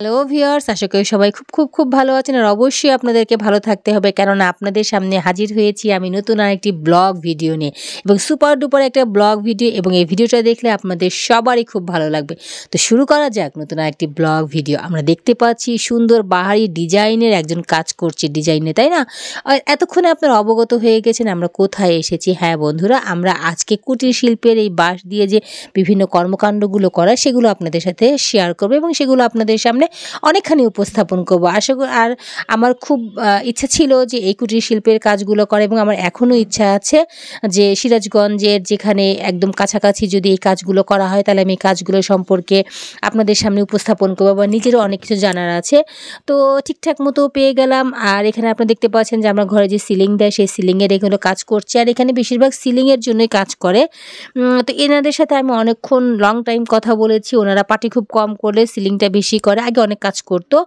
Hello viewers, আশা করি সবাই খুব খুব খুব ভালো আছেন। আর অবশ্যই আপনাদেরকে ভালো থাকতে হবে, কেননা আপনাদের সামনে হাজির হয়েছি আমি নতুন আরেকটি ব্লগ ভিডিও নিয়ে, এবং সুপার ডুপার একটা ব্লগ ভিডিও। এবং এই ভিডিওটা দেখলে আপনাদের সবারই খুব ভালো লাগবে। তো শুরু করা যাক নতুন আরেকটি ব্লগ ভিডিও। আমরা দেখতে পাচ্ছি সুন্দর বাহারি ডিজাইনের একজন কাজ করছে ডিজাইনে, তাই না? আর এতক্ষণে আপনারা অবগত হয়ে গেছেন আমরা কোথায় এসেছি। হ্যাঁ বন্ধুরা, আমরা আজকে কুটির শিল্পের এই বাঁশ দিয়ে যে বিভিন্ন কর্মকাণ্ডগুলো করা সেগুলো আপনাদের সাথে শেয়ার করবো, এবং সেগুলো আপনাদের সামনে অনেকখানি উপস্থাপন করবো আশা করি। আর আমার খুব ইচ্ছা ছিল যে এই কুটির শিল্পের কাজগুলো করে, এবং আমার এখনও ইচ্ছা আছে যে সিরাজগঞ্জের যেখানে একদম কাছাকাছি যদি এই কাজগুলো করা হয় তাহলে আমি এই কাজগুলো সম্পর্কে আপনাদের সামনে উপস্থাপন করবো, বা নিজেরও অনেক কিছু জানার আছে। তো ঠিকঠাক মতো পেয়ে গেলাম। আর এখানে আপনারা দেখতে পাচ্ছেন যে আমরা ঘরে যে সিলিং দেয় সেই সিলিংয়ের এগুলো কাজ করছে, আর এখানে বেশিরভাগ সিলিংয়ের জন্যই কাজ করে। তো এনাদের সাথে আমি অনেকক্ষণ লং টাইম কথা বলেছি। ওনারা পাটি খুব কম করলে সিলিংটা বেশি করে, আগে অনেক কাজ করতো।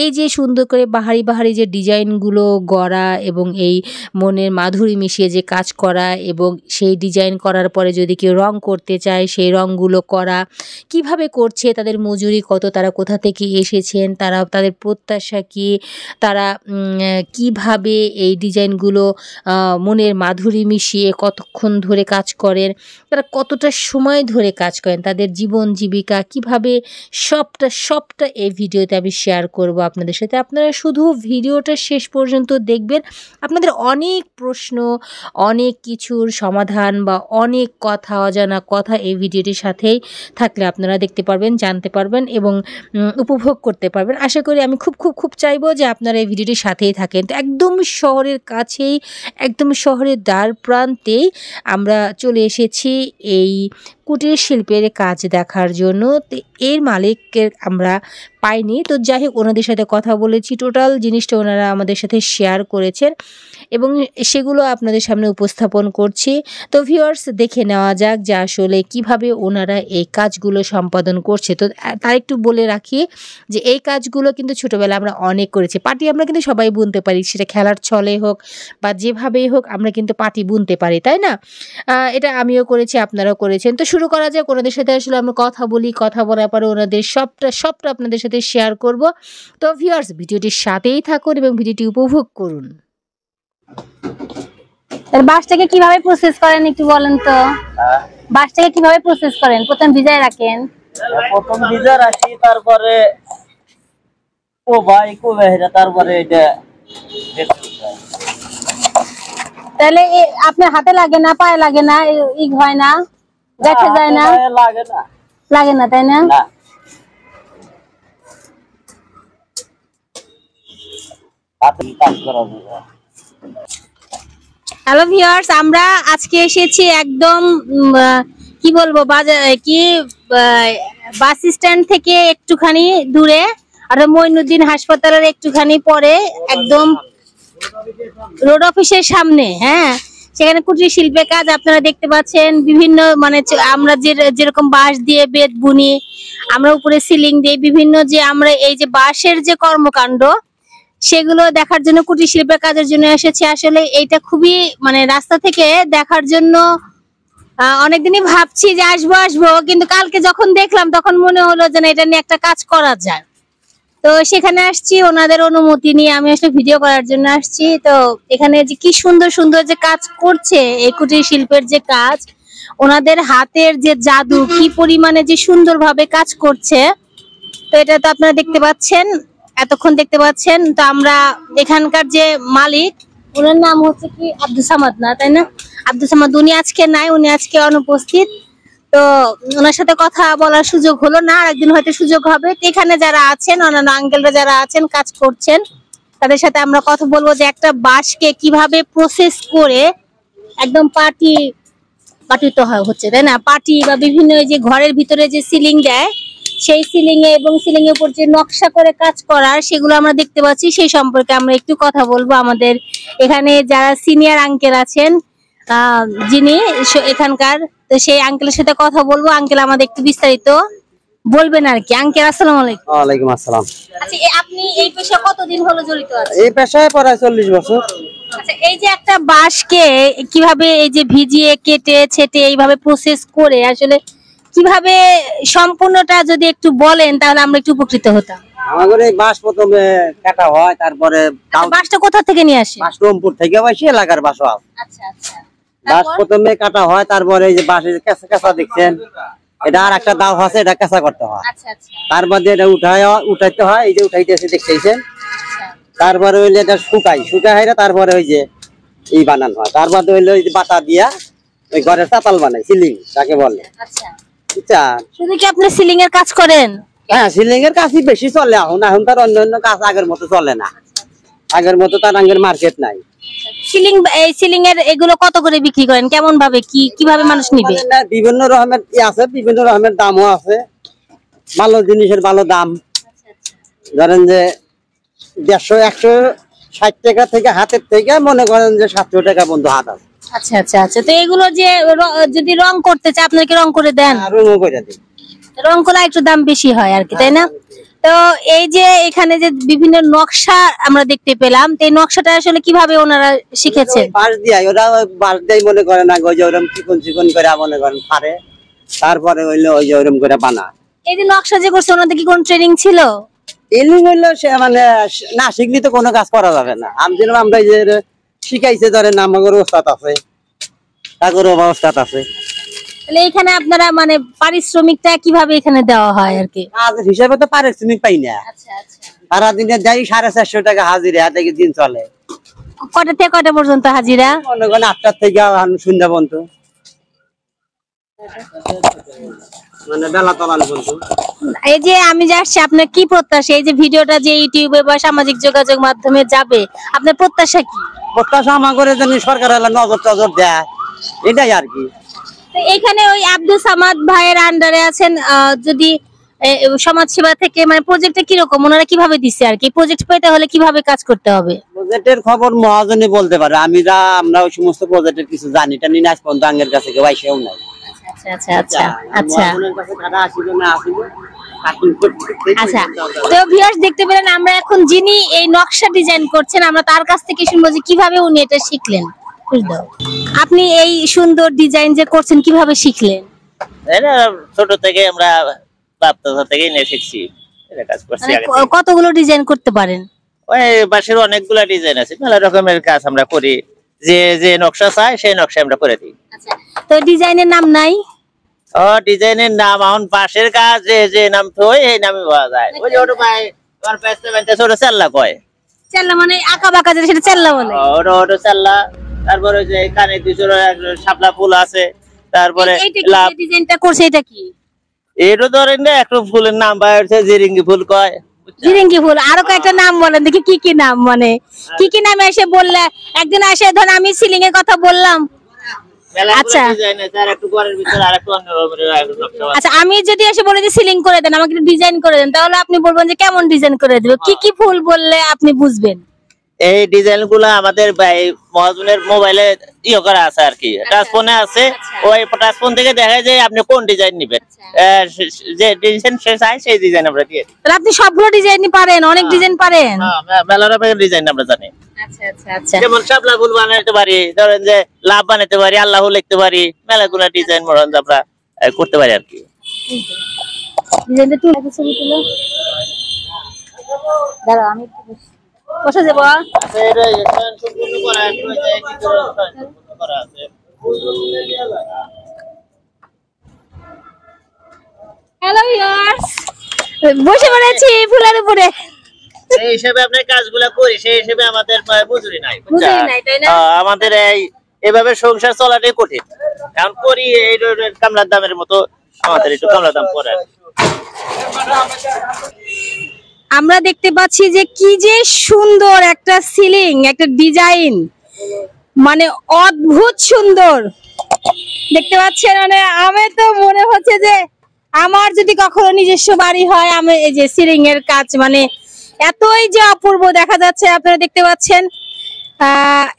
এই যে সুন্দর করে বাহারি বাহারি যে ডিজাইনগুলো গড়া, এবং এই মনের মাধুরী মিশিয়ে যে কাজ করা, এবং সেই ডিজাইন করার পরে যদি কেউ রং করতে চায় সেই রঙগুলো করা, কিভাবে করছে, তাদের মজুরি কত, তারা কোথা থেকে এসেছেন, তারা তাদের প্রত্যাশা কী, তারা কিভাবে এই ডিজাইনগুলো মনের মাধুরী মিশিয়ে কতক্ষণ ধরে কাজ করেন, তারা কতটা সময় ধরে কাজ করেন, তাদের জীবন জীবিকা কিভাবে, সবটা এই ভিডিওতে আমি শেয়ার করব আপনাদের সাথে। আপনারা শুধু ভিডিওটা শেষ পর্যন্ত দেখবেন। আপনাদের অনেক প্রশ্ন, অনেক কিছুর সমাধান বা অনেক কথা, অজানা কথা এই ভিডিওটির সাথেই থাকলে আপনারা দেখতে পারবেন, জানতে পারবেন এবং উপভোগ করতে পারবেন। আশা করি আমি খুব খুব খুব চাইবো যে আপনারা এই ভিডিওটির সাথেই থাকেন। তো একদম শহরের কাছেই, একদম শহরের দ্বার প্রান্তেই আমরা চলে এসেছি এই কুটির শিল্পের কাজ দেখার জন্য। তো এর মালিককে আমরা পাইনি, তো যাই হোক ওনাদের সাথে কথা বলেছি, টোটাল জিনিসটা ওনারা আমাদের সাথে শেয়ার করেছেন এবং সেগুলো আপনাদের সামনে উপস্থাপন করছি। তো ভিউয়ার্স, দেখে নেওয়া যাক যে আসলে কিভাবে ওনারা এই কাজগুলো সম্পাদন করছে। তো তার একটু বলে রাখি যে এই কাজগুলো কিন্তু ছোটোবেলা আমরা অনেক করেছি। পাটি আমরা কিন্তু সবাই বুনতে পারি, সেটা খেলার ছলে হোক বা যেভাবেই হোক আমরা কিন্তু পাটি বুনতে পারি, তাই না? এটা আমিও করেছি, আপনারাও করেছেন। তো শুরু করা যাক। ওনাদের সাথে আসলে আমরা কথা বলি, কথা বলার পরে ওনাদের সবটা আপনাদের সাথে শেয়ার করব। তো ভিউয়ার্স, ভিডিওটির সাথেই থাকুন এবং ভিডিওটি উপভোগ করুন। বাঁশটাকে কিভাবে প্রসেস করেন একটু বলেন তো? বাঁশটাকে কিভাবে প্রসেস করেন? প্রথম ভিজায় রাখেন? প্রথম ভিজা রাখি, তারপরে তারপরে এটা তাহলে আপনার হাতে লাগে না, পায়ে লাগে না, ই হয় না, দেখে যায় না? লাগে না, তাই না? হ্যালো ভিউয়ার্স, আমরা আজকে এসেছি একদম কি বলবো, বাস স্ট্যান্ড থেকে একটুখানি দূরে, আর মঈনুদ্দিন হাসপাতালের একটুখানি পরে, একদম রোড অফিসের সামনে। হ্যাঁ, সেখানে কুটির শিল্পের কাজ আপনারা দেখতে পাচ্ছেন। বিভিন্ন মানে আমরা যেরকম বাঁশ দিয়ে বেত বুনি, আমরা উপরে সিলিং দিই, বিভিন্ন যে আমরা এই যে বাঁশের যে কর্মকাণ্ড সেগুলো দেখার জন্য কুটির শিল্পের কাজের জন্য এসেছি। আসলে এইটা খুবই মানে রাস্তা থেকে দেখার জন্য অনেকদিনই ভাবছি যে আসবো, কিন্তু কালকে যখন দেখলাম তখন মনে হলো যে না, এটা নিয়ে একটা কাজ করা যায়। তো সেখানে আসছি, ওনাদের অনুমতি নিয়ে আমি আসলে ভিডিও করার জন্য আসছি। তো এখানে যে কি সুন্দর সুন্দর যে কাজ করছে এই কুটির শিল্পের যে কাজ, ওনাদের হাতের যে জাদু, কি পরিমাণে যে সুন্দরভাবে কাজ করছে, তো এটা তো আপনারা দেখতে পাচ্ছেন, এতক্ষণ দেখতে পাচ্ছেন। তো আমরা এখানকার যে মালিক, ওনার নাম হচ্ছে কি আব্দুল সামাদ, না তাই না? আব্দুল সামাদ, উনি আজকে নাই, উনি আজকে অনুপস্থিত। তো ওনার সাথে কথা বলার সুযোগ হলো না, আরেকদিন হয়তো সুযোগ হবে। এখানে যারা আছেন, অন্যান্য আঙ্কেলরা যারা আছেন কাজ করছেন, তাদের সাথে আমরা কথা বলবো যে একটা বাঁশকে কিভাবে প্রসেস করে একদম পাটি তো হচ্ছে, তাই না? পাটি বা বিভিন্ন যে ঘরের ভিতরে যে সিলিং দেয় সেই সিলিং এ এবং সিলিং এর উপর যে নকশা করে কাজ করার, সেগুলো আমরা দেখতে পাচ্ছি। সেই সম্পর্কে আমরা একটু কথা বলবো। আমাদের এখানে যারা সিনিয়র আঙ্কেল আছেন, যিনি এখানকার, তো সেই আঙ্কেলের সাথে কথা বলবো। আঙ্কেল আমাদের একটু বিস্তারিত বলবেন আর কি। আঙ্কেল আসসালামু আলাইকুম। ওয়ালাইকুম আসসালাম। আচ্ছা, আপনি এই পেশায় কতদিন হলো জড়িত আছেন? এই পেশায় প্রায় 40 বছর। আচ্ছা, এই যে একটা বাঁশকে কিভাবে এই যে ভিজিয়ে কেটে ছেটে এইভাবে প্রসেস করে আসলে কিভাবে সম্পূর্ণটা যদি একটু বলেন তাহলে আমরা একটু উপকৃত হতাম। আমাদের এই বাঁশ প্রথমে কাটা হয়, তারপরে বাঁশটা কোথা থেকে নিয়ে আসে? বাঁশ রংপুর থেকে আসে, এলাকার বাঁশ। আচ্ছা আচ্ছা। বাঁশ প্রথমে কাটা হয়, তারপরে এই যে বাঁশের কেঁচা কেঁচা দেখছেন, এটা আর একটা দাও আছে, এটা কেঁচা করতে হয়। আচ্ছা আচ্ছা। তারপরে এটা উঠাইতে হয়, এই যে উঠাইতেছে দেখতেছেন। তারপরে হইলে এটা শুকাই হাইরা, তারপরে ওই যে এই বানানো হয়। তারপরে হইলে ওই যে বাতা দিয়া ওই ঘরের চাতাল বানাই, সিলিং তাকে বলে। আচ্ছা, বুঝছেন? শুধু কি আপনি সিলিং এর কাজ করেন? হ্যাঁ, সিলিং এর কাজই বেশি চলে এখন। এখন তার অন্য কাজ আগের মতো চলে না, আগের মতো তার আগের মার্কেট নাই। এই সিলিং এর এগুলো কত করে বিক্রি করেন? কেমন ভাবে কিভাবে মানুষ নিবে? বিভিন্ন রকমের আছে, বিভিন্ন রকমের দামও আছে। ভালো জিনিসের ভালো দাম। ধরেন যে 150-160 টাকা থেকে হাতের থেকে মনে করেন যে 700 টাকা পর্যন্ত হাত আছে। আচ্ছা আচ্ছা আচ্ছা। তো এগুলো যে যদি রং করতে চায় আপনারা কি রং করে দেন? রঙও করে দিই। রং করলে একটু দাম বেশি হয় আর কি, তাই না? তো এই যে এখানে যে বিভিন্ন নকশা আমরা দেখতে পেলাম, এই নকশাটা আসলে কিভাবে ওনারা শিখেছেন? বাঁশ দিয়ে, ওরা বাঁশ দিয়ে মনে করেন না, ওই যে ওরকম চিকন করে মনে করেন পারে, তারপরে হইলো ওই যে ওরকম করে বানা। এই যে নকশা যে করছে, ওনাদের কি কোনো ট্রেনিং ছিল? ট্রেনিং হইলো সে মানে না শিখলে তো কোনো কাজ করা যাবে না। আমরা এই যে শিখাইছে, ধরেন আমাদের ওস্তাদ আছে, তাগর ওস্তাদ আছে। তাহলে এখানে আপনারা মানে পারিশ্রমিকটা কিভাবে এখানে দেওয়া হয় আর কি? কাজের হিসাবে তো পারিশ্রমিক পাই না। আচ্ছা আচ্ছা। সারাদিনে যাই 450 টাকা হাজিরা, হাতে দিন চলে। কয়টা থেকে কয়টা পর্যন্ত হাজিরা? মনে করেন 8টা থেকে সন্ধ্যা পর্যন্ত, মানে বেলা তলান পর্যন্ত। এই যে আমি যে আসছি, আপনার কি প্রত্যাশা? এই যে ভিডিওটা যে ইউটিউবে বা সামাজিক যোগাযোগ মাধ্যমে যাবে, আপনার প্রত্যাশা কি? প্রত্যাশা আমার জন্য সরকার নজর দেয়, এটাই আর কি। তো এখানে ওই আব্দুল সামাদ ভাইয়ের আন্ডারে আছেন, যদি সমাজ সেবা থেকে মানে প্রজেক্টটা কিরকম, ওনারা কিভাবে দিচ্ছে আর কি? প্রজেক্ট পেতে হলে কিভাবে কাজ করতে হবে? প্রজেক্টের খবর মহাজনই বলতে পারে। আমরা ওই সমস্ত প্রজেক্টের কিছু জানি টানি না, পর্যন্ত আঙ্গের কাছে কেউ আইসেও নাই। আচ্ছা আচ্ছা আচ্ছা আচ্ছা আচ্ছা। তো ভিউয়ার্স দেখতে পেলেন, আমরা এখন যিনি এই নকশা ডিজাইন করছেন, আমরা তার কাছ থেকে শুনবো যে কিভাবে উনি এটা শিখলেন। আপনি এই সুন্দর ডিজাইন যে করছেন কিভাবে শিখলেন? ছোট থেকে আমরা বাপদাদা থেকে নিয়ে শিখছি, কাজ করছি। কতগুলো ডিজাইন করতে পারেন? ওই বাঁশের অনেকগুলা ডিজাইন আছে, মেলা রকমের কাজ আমরা করি। যে নকশা চাই সেই নকশা আমরা করে দিই। তো ডিজাইনের নাম নাই? ডিজাইনের নাম এখন বাঁশের কাজ যে নাম তো এই নামে পাওয়া যায়। ওই যে ওটা ভাই আমার পেছনে বানতে ছোট চাল্লা কয়। চাল্লা মানে আঁকা বাঁকা যেটা, সেটা চাল্লা বলে? ওটা চাল্লা। তারপরে যে কানে দুইশো শাপলা ফুল আছে, তারপরে ডিজাইনটা করছে এটা কি? এটা ধরেন না একটু ফুলের নাম বাইরে জিরিঙ্গি ফুল কয়। জিরিঙ্গি ফুল। আরো কয়েকটা নাম বলেন দেখি, কি কি নাম, মানে কি কি নামে এসে বললে? একদিন এসে ধর আমি সিলিং এর কথা বললাম। আচ্ছা আচ্ছা, আমি যদি এসে বলে যে সিলিং করে দেন, আমাকে একটু ডিজাইন করে দেন, তাহলে আপনি বলবেন যে কেমন ডিজাইন করে দেব? কি কি ফুল বললে আপনি বুঝবেন? এই ডিজাইন গুলো আমাদের মহাজনের মোবাইলে করা আছে আর কি, টাচ ফোনে আছে। ওই টাচ ফোন থেকে দেখা যায় আপনি কোন ডিজাইন নিবেন, যে ডিজাইন সে চাই সেই ডিজাইন আমরা দিয়ে দিই। তাহলে আপনি সবগুলো ডিজাইনই পারেন? অনেক ডিজাইন পারেন? হ্যাঁ, মেলা রকমের ডিজাইন আমরা জানি। আচ্ছা আচ্ছা আচ্ছা। যেমন শাপলা ফুল বানাতে পারি, ধরেন যে লাভ বানাতে পারি, আল্লাহ লিখতে পারি, মেলাগুলো ডিজাইন আমরা করতে পারি আর কি। ডিজাইনটা তুলে ছবি তুলো, দাঁড়াও আমি বসে যাব। হ্যালো ভিউয়ার্স, বসে পড়েছি ফুলের উপরে। সেই হিসেবে আমরা কাজগুলো করি, সেই হিসেবে আমাদের মজুরি নাই, তাই না? আমাদের এইভাবে সংসার চলাটাই কঠিন। এখন করি এই কামলার দামের মতো, আমাদের একটু কামলার দাম পড়ে। আমরা দেখতে পাচ্ছি যে কি যে সুন্দর একটা সিলিং, একটা ডিজাইন, মানে অদ্ভুত সুন্দর দেখতে পাচ্ছেন। মানে আমি তো মনে হচ্ছে যে আমার যদি কখনো নিজস্ব বাড়ি হয়, আমি এই যে সিলিং এর কাজ মানে এতই যে অপূর্ব দেখা যাচ্ছে। আপনারা দেখতে পাচ্ছেন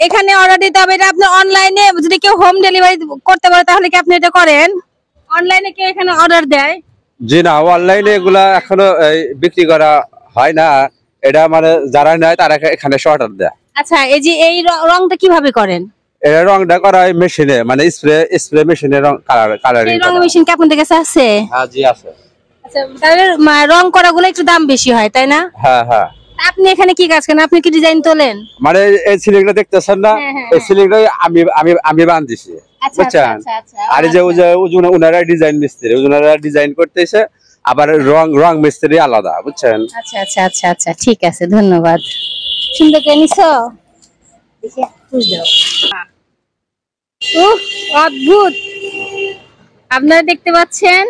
এখানে অর্ডার দিতে হবে। এটা আপনি অনলাইনে যদি কেউ হোম ডেলিভারি করতে পারে তাহলে কি আপনি এটা করেন? অনলাইনে কেউ এখানে অর্ডার দেয়? জি না, অনলাইনে এগুলা এখনো বিক্রি করা হয় না। এটা মানে যারা নেয় তারা এখানে অর্ডার দেয়। আচ্ছা, এই যে এই রংটা কিভাবে করেন? এটা রংটা করা হয় মেশিনে, মানে স্প্রে মেশিনে রং কালারিং। এই রং মেশিন কি আপনাদের কাছে আছে? হ্যাঁ জি আছে। আচ্ছা তাহলে রং করা গুলো একটু দাম বেশি হয় তাই না? হ্যাঁ হ্যাঁ। আপনি এখানে কি কাজ করেন? আপনি কি ডিজাইন তোলেন? মানে এই সিলিংটা দেখতেছেন না, এই সিলিংটা আমি আমি আমি বাঁধতেছি, বুঝছেন? আর এই যে উনারা ডিজাইন মিস্ত্রি, উনারা ডিজাইন করতেছে, আবার রং মিস্ত্রি আলাদা, বুঝছেন? আচ্ছা আচ্ছা আচ্ছা আচ্ছা ঠিক আছে, ধন্যবাদ। সুন্দর করে নিছো, অদ্ভুত। আপনারা দেখতে পাচ্ছেন